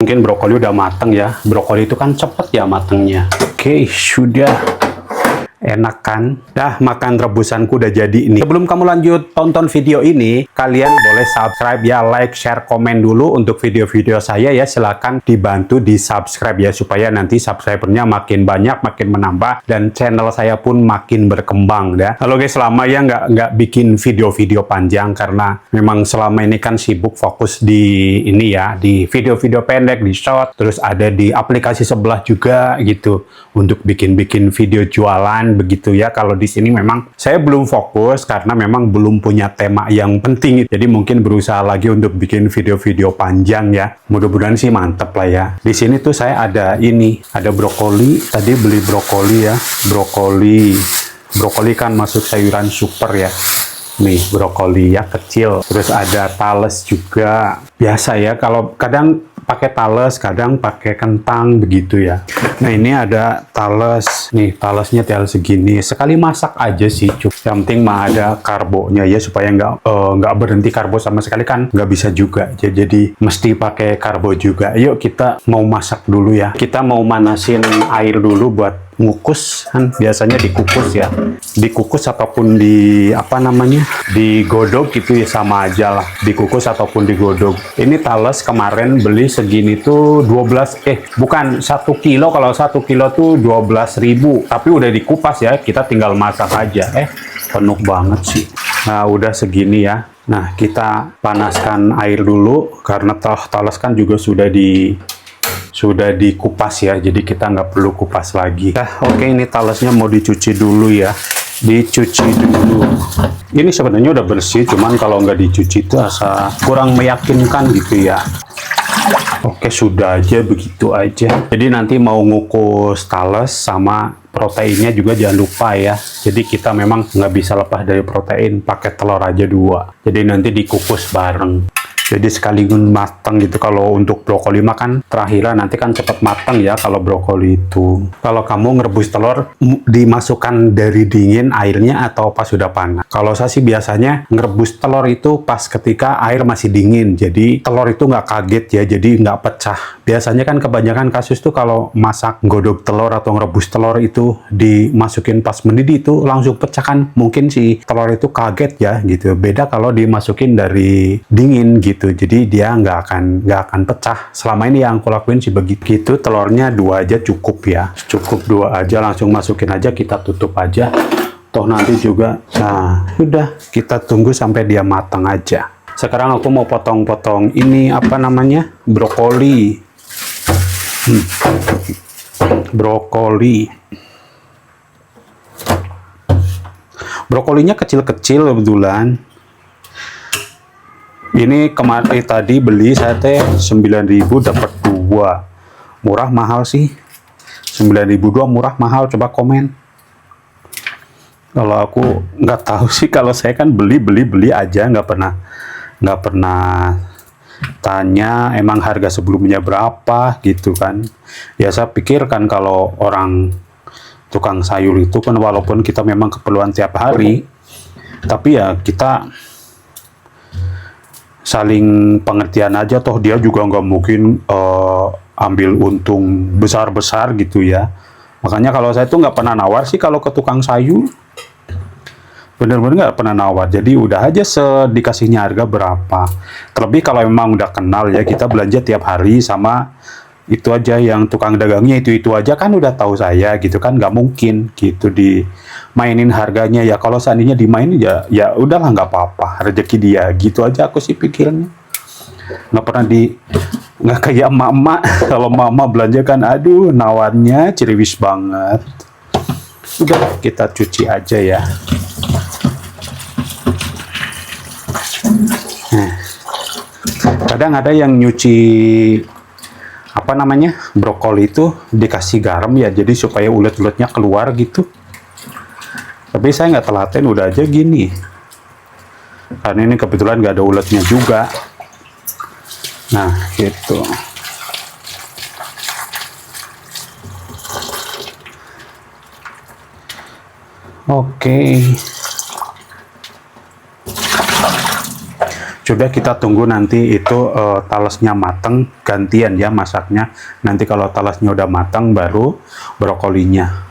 Mungkin brokoli udah mateng ya. Brokoli itu kan cepet ya matengnya. Oke, sudah. Enak kan? Dah, makan rebusanku udah jadi ini. Sebelum kamu lanjut tonton video ini, kalian boleh subscribe ya, like, share, komen dulu untuk video-video saya ya. Silahkan dibantu di subscribe ya, supaya nanti subscribernya makin banyak, makin menambah, dan channel saya pun makin berkembang ya. Halo guys, selama ya nggak bikin video-video panjang, karena memang selama ini kan sibuk fokus di ini ya, di video-video pendek, di short, terus ada di aplikasi sebelah juga gitu, untuk bikin-bikin video jualan begitu ya. Kalau di sini memang saya belum fokus karena memang belum punya tema yang penting. Jadi mungkin berusaha lagi untuk bikin video-video panjang ya. Mudah-mudahan sih mantep lah ya. Di sini tuh saya ada ini, ada brokoli. Tadi beli brokoli ya. Brokoli kan masuk sayuran super ya. Nih, brokoli ya kecil. Terus ada tales juga. Biasa ya, kalau kadang pakai tales, kadang pakai kentang begitu ya. Nah, ini ada tales. Nih, talesnya tinggal segini. Sekali masak aja sih, cukup. Yang penting mah ada karbonya ya, supaya nggak berhenti karbo sama sekali kan nggak bisa juga. Jadi mesti pakai karbo juga. Yuk kita mau masak dulu ya. Kita mau manasin air dulu buat ngukus, kan biasanya dikukus ya, dikukus ataupun di apa namanya, digodok gitu ya, sama aja lah, dikukus ataupun digodok. Ini tales kemarin beli segini tuh 1 kilo. Kalau 1 kilo tuh 12.000, tapi udah dikupas ya, kita tinggal masak aja. Penuh banget sih. Nah, udah segini ya. Nah, kita panaskan air dulu, karena tales kan juga sudah dikupas ya, jadi kita nggak perlu kupas lagi. Oke, ini talesnya mau dicuci dulu ya, dicuci dulu. Ini sebenarnya udah bersih, cuman kalau nggak dicuci itu asa kurang meyakinkan gitu ya. Oke, sudah aja, begitu aja. Jadi nanti mau ngukus tales sama proteinnya juga jangan lupa ya. Jadi kita memang nggak bisa lepas dari protein, pakai telur aja 2. Jadi nanti dikukus bareng. Jadi sekaligus matang gitu. Kalau untuk brokoli makan terakhiran, nanti kan cepat matang ya kalau brokoli itu. Kalau kamu ngerebus telur, dimasukkan dari dingin airnya atau pas sudah panas? Kalau saya sih biasanya ngerebus telur itu pas ketika air masih dingin. Jadi telur itu nggak kaget ya, jadi nggak pecah. Biasanya kan kebanyakan kasus tuh kalau masak godok telur atau ngerebus telur itu dimasukin pas mendidih itu langsung pecah kan. Mungkin si telur itu kaget ya gitu. Beda kalau dimasukin dari dingin gitu. Jadi dia nggak akan pecah. Selama ini yang aku lakuin sih begitu. Telurnya 2 aja cukup ya, cukup 2 aja, langsung masukin aja, kita tutup aja, toh nanti juga. Nah, udah, kita tunggu sampai dia matang aja. Sekarang aku mau potong-potong ini apa namanya, brokoli. Brokolinya kecil-kecil kebetulan. Ini kemarin tadi beli saya teh 9.000 dapat 2. Murah mahal sih. 9.000 2 murah mahal, coba komen. Kalau aku nggak tahu sih, kalau saya kan beli aja, nggak pernah tanya emang harga sebelumnya berapa gitu kan. Ya saya pikir kan kalau orang tukang sayur itu kan walaupun kita memang keperluan tiap hari, tapi ya kita saling pengertian aja, toh dia juga nggak mungkin ambil untung besar-besar gitu ya. Makanya kalau saya tuh nggak pernah nawar sih kalau ke tukang sayur, bener-bener nggak pernah nawar. Jadi udah aja dikasihnya harga berapa. Terlebih kalau memang udah kenal ya, kita belanja tiap hari sama itu aja, yang tukang dagangnya itu aja kan udah tahu saya gitu kan, nggak mungkin gitu dimainin harganya ya. Kalau seandainya dimainin ya udahlah, nggak apa-apa, rezeki dia gitu aja, aku sih pikirnya. Nggak kayak mama. Kalau mama belanja kan aduh, nawarnya ciriwis banget. Udah, kita cuci aja ya. Kadang ada yang nyuci apa namanya, brokoli itu dikasih garam ya, jadi supaya ulet-uletnya keluar gitu. Tapi saya nggak telaten, udah aja gini, karena ini kebetulan nggak ada uletnya juga. Nah gitu. Oke. Sudah, kita tunggu nanti itu talasnya mateng, gantian ya masaknya. Nanti kalau talasnya udah matang baru brokolinya.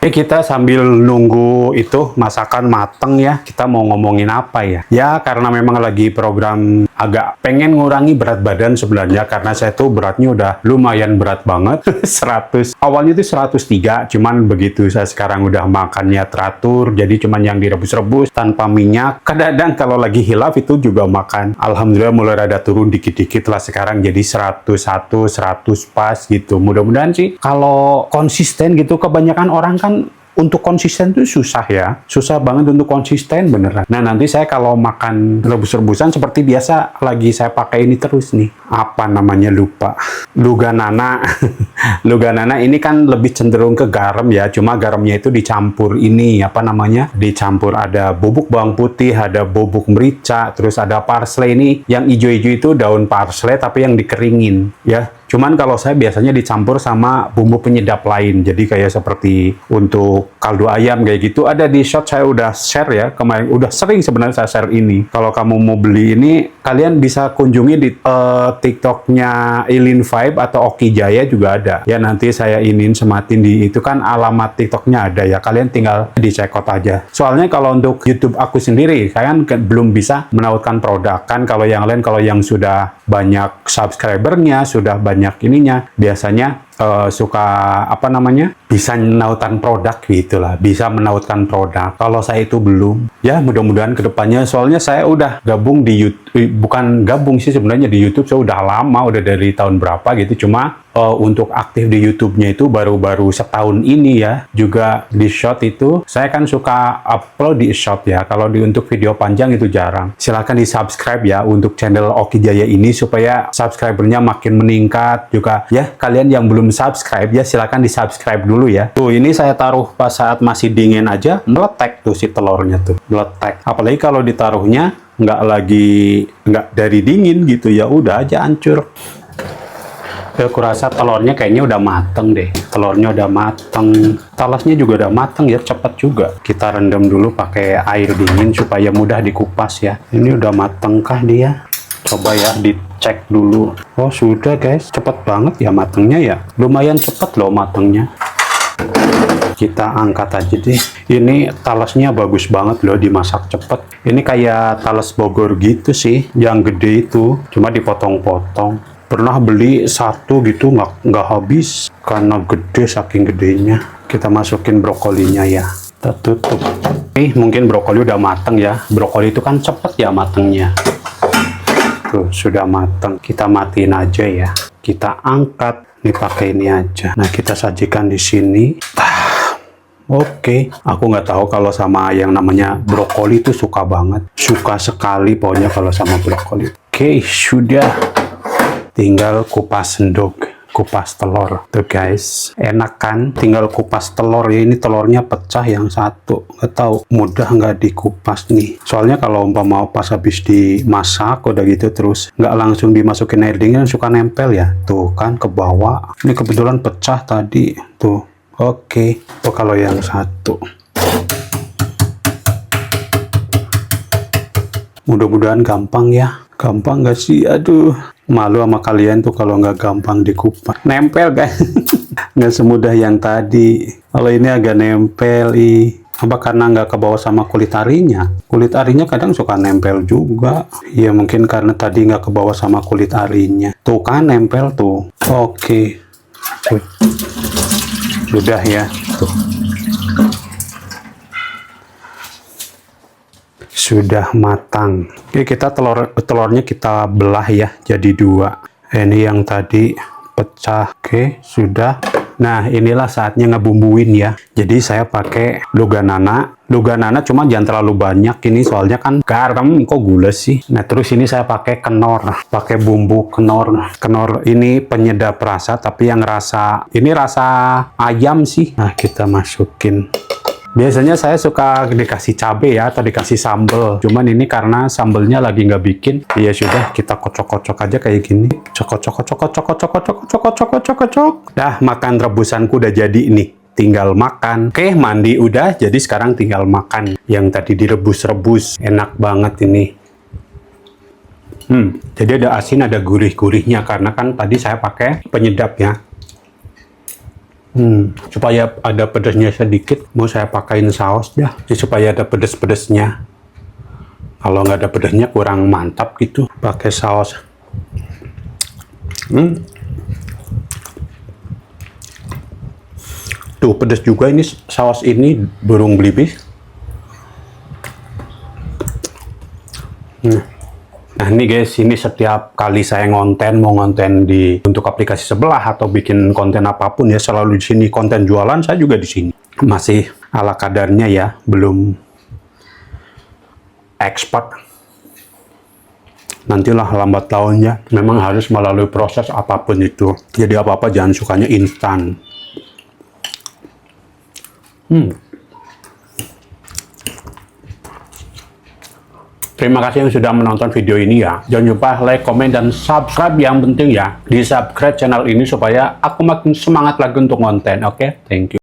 Oke, kita sambil nunggu itu masakan mateng ya, kita mau ngomongin apa ya? Ya, karena memang lagi program agak pengen ngurangi berat badan sebenarnya, karena saya tuh beratnya udah lumayan berat banget. 100. Awalnya itu 103, cuman begitu saya sekarang udah makannya teratur, jadi cuman yang direbus-rebus tanpa minyak. Kadang-kadang kalau lagi hilaf itu juga makan. Alhamdulillah mulai rada turun dikit-dikit lah sekarang, jadi 101, 100 pas gitu. Mudah-mudahan sih kalau konsisten gitu, kebanyakan orang kan untuk konsisten tuh susah ya. Susah banget untuk konsisten beneran. Nah, nanti saya kalau makan rebus-rebusan seperti biasa, lagi saya pakai ini terus nih. Apa namanya, lupa. Luganana. Luganana ini kan lebih cenderung ke garam ya. Cuma garamnya itu dicampur ini, apa namanya? Dicampur ada bubuk bawang putih, ada bubuk merica, terus ada parsley ini. Yang hijau-hijau itu daun parsley tapi yang dikeringin ya. Cuman kalau saya biasanya dicampur sama bumbu penyedap lain. Jadi kayak seperti untuk kaldu ayam kayak gitu. Ada di shot saya udah share ya. Kemarin udah sering sebenarnya saya share ini. Kalau kamu mau beli ini, kalian bisa kunjungi di TikToknya Ilin Vibe atau Oki Jaya juga ada. Ya nanti saya inin sematin di itu kan alamat TikToknya ada ya. Kalian tinggal dicek out aja. Soalnya kalau untuk YouTube aku sendiri, kalian belum bisa menautkan produk. Kan kalau yang lain, kalau yang sudah banyak subscribernya, sudah banyak ininya, biasanya suka apa namanya, bisa menautkan produk gitulah, bisa menautkan produk. Kalau saya itu belum. Ya mudah-mudahan kedepannya, soalnya saya udah gabung di YouTube, bukan gabung sih sebenarnya, di YouTube saya udah lama, udah dari tahun berapa gitu. Cuma untuk aktif di YouTube-nya itu baru-baru setahun ini ya. Juga di short itu saya kan suka upload di short ya. Kalau untuk video panjang itu jarang. Silahkan di subscribe ya untuk channel Oki Jaya ini supaya subscribernya makin meningkat juga ya. Kalian yang belum subscribe ya silahkan di subscribe dulu ya. Tuh ini saya taruh pas saat masih dingin aja, meletek tuh si telurnya tuh, meletek. Apalagi kalau ditaruhnya nggak dari dingin gitu, ya udah aja hancur. Aku rasa telurnya kayaknya udah mateng deh. Telurnya udah mateng. Talasnya juga udah mateng ya, cepet juga. Kita rendam dulu pakai air dingin supaya mudah dikupas ya. Ini udah mateng kah dia? Coba ya dicek dulu. Oh sudah guys, cepet banget ya matengnya ya. Lumayan cepet loh matengnya. Kita angkat aja deh. Ini talasnya bagus banget loh, dimasak cepet. Ini kayak talas Bogor gitu sih, yang gede itu. Cuma dipotong-potong. Pernah beli satu gitu nggak habis karena gede, saking gedenya. Kita masukin brokolinya ya, kita tutup. Mungkin brokoli udah mateng ya. Brokoli itu kan cepet ya matengnya. Tuh sudah mateng, kita matiin aja ya. Kita angkat, nih pakai ini aja. Nah kita sajikan di sini. Oke, aku nggak tahu kalau sama yang namanya brokoli itu suka banget, suka sekali pokoknya kalau sama brokoli. Oke, sudah. Tinggal kupas sendok, kupas telur. Tuh guys, enak kan? Tinggal kupas telur ya. Ini telurnya pecah yang satu. Nggak tahu mudah nggak dikupas nih. Soalnya kalau umpama pas habis dimasak udah gitu terus nggak langsung dimasukin air dingin suka nempel ya. Tuh kan ke bawah. Ini kebetulan pecah tadi. Tuh. Oke. Tuh kalau yang satu. Mudah-mudahan gampang ya. Gampang nggak sih? Aduh, malu sama kalian tuh kalau nggak gampang dikupas. Nempel kan? Nggak semudah yang tadi. Kalau ini agak nempel, apa karena nggak kebawa sama kulit arinya? Kulit arinya kadang suka nempel juga. Ya mungkin karena tadi nggak kebawa sama kulit arinya. Tuh kan nempel tuh. Oke. Sudah ya. Tuh. Sudah matang. Oke, kita telurnya kita belah ya jadi dua. Ini yang tadi pecah. Oke, sudah. Nah, inilah saatnya ngebumbuin ya. Jadi saya pakai luganana. Luganana cuma jangan terlalu banyak ini soalnya kan garam, kok gula sih. Nah, terus ini saya pakai kenor. Pakai bumbu kenor. Kenor ini penyedap rasa tapi yang ini rasa ayam sih. Nah, kita masukin. Biasanya saya suka dikasih cabai ya atau dikasih sambal. Cuman ini karena sambalnya lagi nggak bikin, ya sudah kita kocok-kocok aja kayak gini. Cokok. Dah makan rebusanku udah jadi nih. Tinggal makan. Oke, mandi udah. Jadi sekarang tinggal makan. Yang tadi direbus-rebus. Enak banget ini. Jadi ada asin, ada gurih-gurihnya karena kan tadi saya pakai penyedap ya. Supaya ada pedasnya sedikit, mau saya pakaiin saus dah, jadi supaya ada pedas-pedasnya. Kalau nggak ada pedasnya kurang mantap gitu, pakai saus. Tuh pedas juga ini saus ini, burung belibis. Nah ini guys, ini setiap kali saya ngonten, mau ngonten untuk aplikasi sebelah atau bikin konten apapun ya, selalu di sini. Konten jualan saya juga di sini. Masih ala kadarnya ya, belum ekspor. Nantilah lambat launnya, memang harus melalui proses apapun itu. Jadi apa-apa jangan sukanya instan. Terima kasih yang sudah menonton video ini ya. Jangan lupa like, komen, dan subscribe. Yang penting ya, di subscribe channel ini supaya aku makin semangat lagi untuk konten. Oke, thank you.